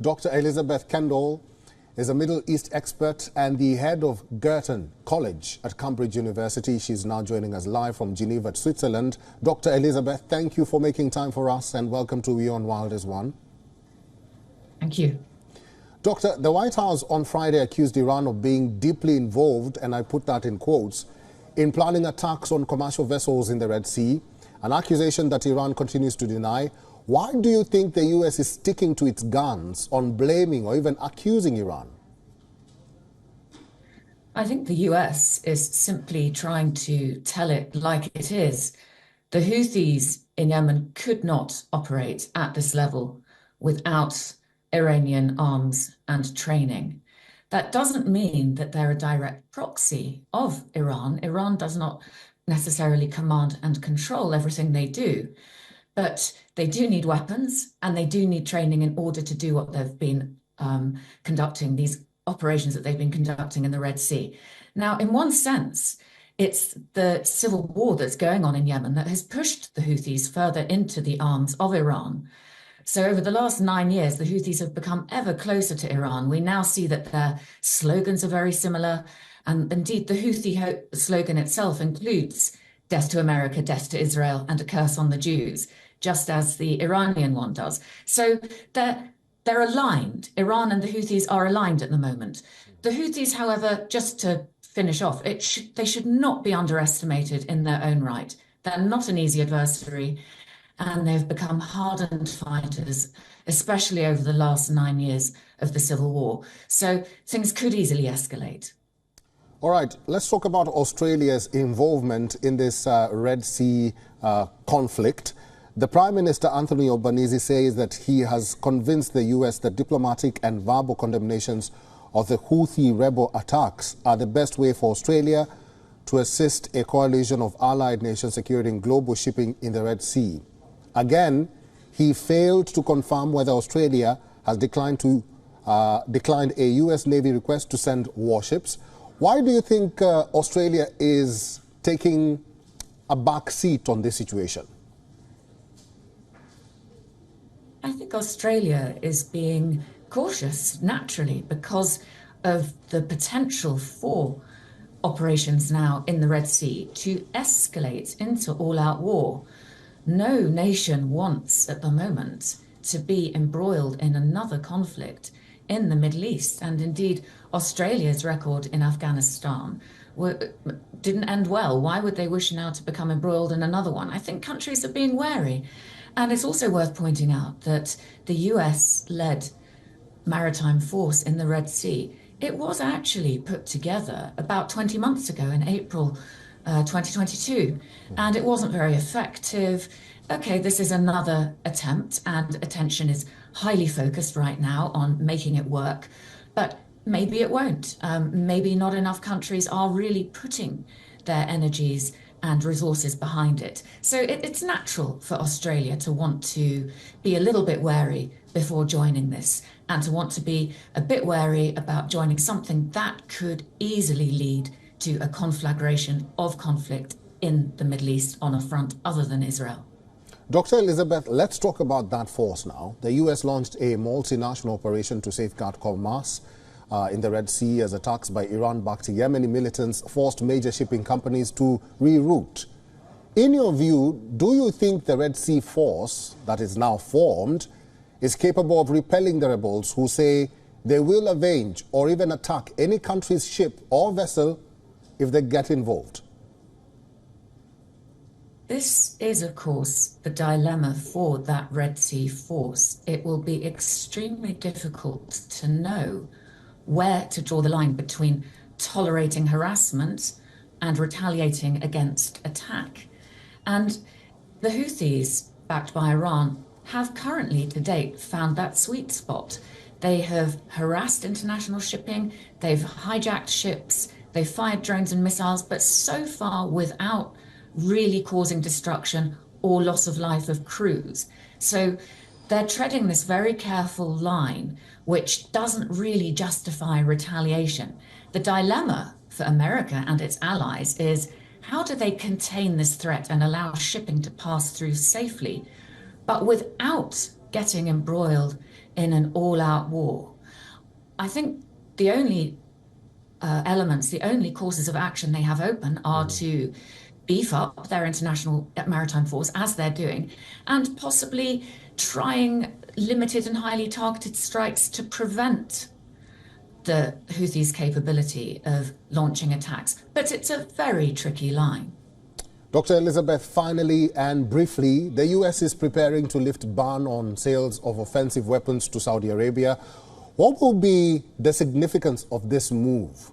Dr. Elizabeth Kendall is a Middle East expert and the head of Girton College at Cambridge University. She's now joining us live from Geneva, Switzerland. Dr. Elizabeth, thank you for making time for us and welcome to WION World as One. Thank you. Doctor, the White House on Friday accused Iran of being deeply involved, and I put that in quotes, in planning attacks on commercial vessels in the Red Sea, an accusation that Iran continues to deny. Why do you think the U.S. is sticking to its guns on blaming or even accusing Iran? I think the US is simply trying to tell it like it is. The Houthis in Yemen could not operate at this level without Iranian arms and training. That doesn't mean that they're a direct proxy of Iran. Iran does not necessarily command and control everything they do, but they do need weapons and they do need training in order to do what they've been conducting, these operations that they've been conducting in the Red Sea. Now, in one sense, it's the civil war that's going on in Yemen that has pushed the Houthis further into the arms of Iran. So over the last 9 years, the Houthis have become ever closer to Iran. We now see that their slogans are very similar. And indeed, the Houthi slogan itself includes death to America, death to Israel, and a curse on the Jews, just as the Iranian one does. So they're aligned. Iran and the Houthis are aligned at the moment. The Houthis, however, just to finish off, they should not be underestimated in their own right. They're not an easy adversary, and they've become hardened fighters, especially over the last 9 years of the civil war. So things could easily escalate. All right, let's talk about Australia's involvement in this Red Sea conflict. The Prime Minister, Anthony Albanese, says that he has convinced the US that diplomatic and verbal condemnations of the Houthi rebel attacks are the best way for Australia to assist a coalition of allied nations securing global shipping in the Red Sea. Again, he failed to confirm whether Australia has declined a US Navy request to send warships. Why do you think Australia is taking a back seat on this situation? I think Australia is being cautious, naturally, because of the potential for operations now in the Red Sea to escalate into all-out war. No nation wants, at the moment, to be embroiled in another conflict in the Middle East. And indeed, Australia's record in Afghanistan didn't end well. Why would they wish now to become embroiled in another one? I think countries are being wary. And it's also worth pointing out that the US-led maritime force in the Red Sea, it was actually put together about 20 months ago in April 2022, and it wasn't very effective. Okay, this is another attempt, and attention is highly focused right now on making it work, but maybe it won't. Maybe not enough countries are really putting their energies and resources behind it. So it's natural for Australia to want to be a little bit wary before joining this, and to want to be a bit wary about joining something that could easily lead to a conflagration of conflict in the Middle East on a front other than Israel. Dr. Elisabeth, let's talk about that force now. The US launched a multinational operation to safeguard commerce in the Red Sea as attacks by Iran-backed Yemeni militants forced major shipping companies to reroute. In your view, do you think the Red Sea force that is now formed is capable of repelling the rebels who say they will avenge or even attack any country's ship or vessel if they get involved? This is, of course, the dilemma for that Red Sea force. It will be extremely difficult to know where to draw the line between tolerating harassment and retaliating against attack. And the Houthis, backed by Iran, have currently to date found that sweet spot. They have harassed international shipping, they've hijacked ships, they've fired drones and missiles, but so far without really causing destruction or loss of life of crews. So they're treading this very careful line, which doesn't really justify retaliation. The dilemma for America and its allies is, how do they contain this threat and allow shipping to pass through safely, but without getting embroiled in an all-out war. I think the only the only courses of action they have open are to beef up their international maritime force, as they're doing, and possibly trying limited and highly targeted strikes to prevent the Houthis' capability of launching attacks. But it's a very tricky line. Dr. Elisabeth, finally and briefly, the U.S. is preparing to lift ban on sales of offensive weapons to Saudi Arabia. What will be the significance of this move?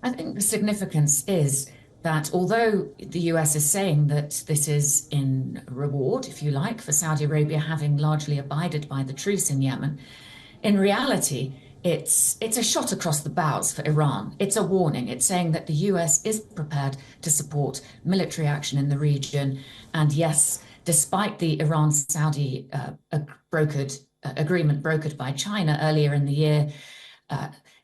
I think the significance is that although the US is saying that this is in reward, if you like, for Saudi Arabia having largely abided by the truce in Yemen, in reality, it's a shot across the bows for Iran. It's a warning. It's saying that the US is prepared to support military action in the region. And yes, despite the Iran-Saudi agreement brokered by China earlier in the year,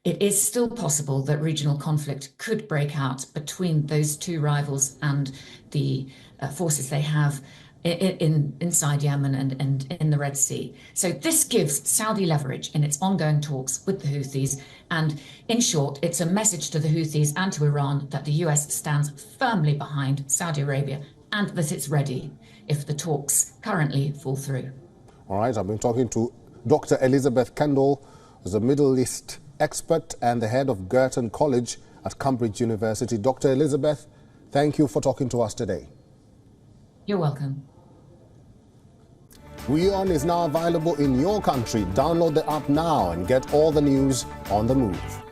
it is still possible that regional conflict could break out between those two rivals and the forces they have inside Yemen and in the Red Sea. So this gives Saudi leverage in its ongoing talks with the Houthis. And in short, it's a message to the Houthis and to Iran that the US stands firmly behind Saudi Arabia and that it's ready if the talks currently fall through. All right, I've been talking to Dr. Elizabeth Kendall, who's a Middle East expert and the head of Girton College at Cambridge University. Dr. Elisabeth, thank you for talking to us today. You're welcome. WION is now available in your country. Download the app now and get all the news on the move.